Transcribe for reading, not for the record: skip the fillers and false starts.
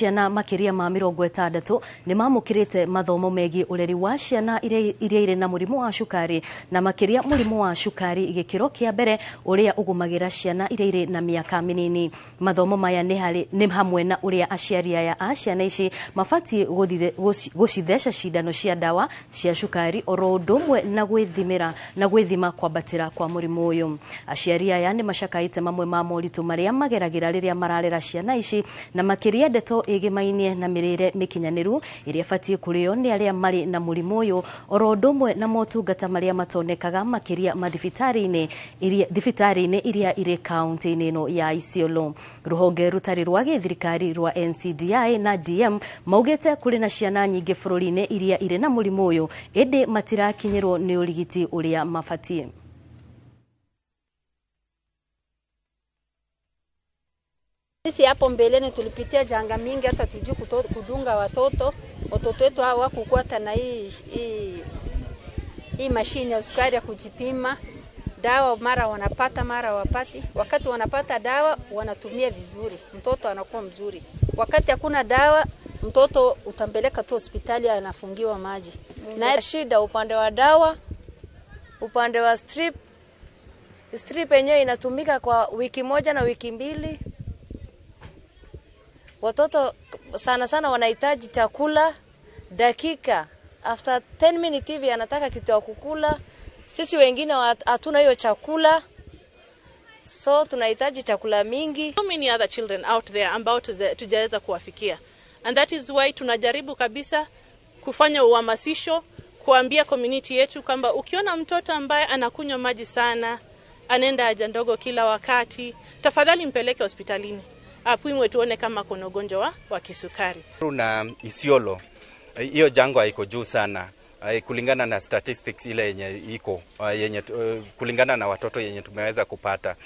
ciana makiria ma 60 ni mamukirite mathomo megi ureri wa ciana iria ire na murimu wa cukari na makiria murimu wa cukari igikiro kia mbere uria ugumagira ciana iria ire na miaka minini. Mathomo maya ni hamwe na uria aciari aya a ciana ici mafati gucithesha cindano cia dawa cia cukari oro ndomwe na gwithima kwambatira kwa murimu uyu. Aciari aya ni macakaite mamwe ma moritu maria mageragira riria mararera ciana ici na makiria ndeto igimainie na mirire mikinyaniru iria fatie kurio ni aria mari na murimu uyu oro ndomwe na motungata maria matonekaga makiria madhibitari-ini iria ire kaunti-ini ino ya Isiolo. Ruhonge rutari rwa githirikari rwa NCDI na DM maugite kuri na ciana nyingi bururi-ini iria ire na murimu uyu indi matirakinyirwo ni urigiti uria mafatie. Sisi hapo mbeleni tulipitia janga mingi, hata tujui kudunga watoto wetu hawakukua hata na hii mashine ya sukari ya kujipima. Dawa mara wanapata mara wapati. Wakati wanapata dawa wanatumia vizuri, mtoto anakuwa mzuri. Wakati hakuna dawa mtoto utampeleka tu hospitali anafungiwa maji. Na shida upande wa dawa, upande wa strip yenyewe inatumika kwa wiki moja na wiki mbili. Watoto sana wanahitaji chakula dakika after 10 minutes hivi anataka kitu ya kukula. Sisi wengine hatuna hiyo chakula, so tunahitaji chakula mingi. So many other children out there ambao tujaweza kuwafikia, and that is why tunajaribu kabisa kufanya uhamasisho, kuambia community yetu kwamba ukiona mtoto ambaye anakunywa maji sana, anaenda haja ndogo kila wakati, tafadhali mpeleke hospitalini apimwe tuone kama kuna ugonjwa wa kisukari. Na Isiolo hiyo jango haiko juu sana kulingana na statistics ile yenye iko kulingana na watoto yenye tumeweza kupata.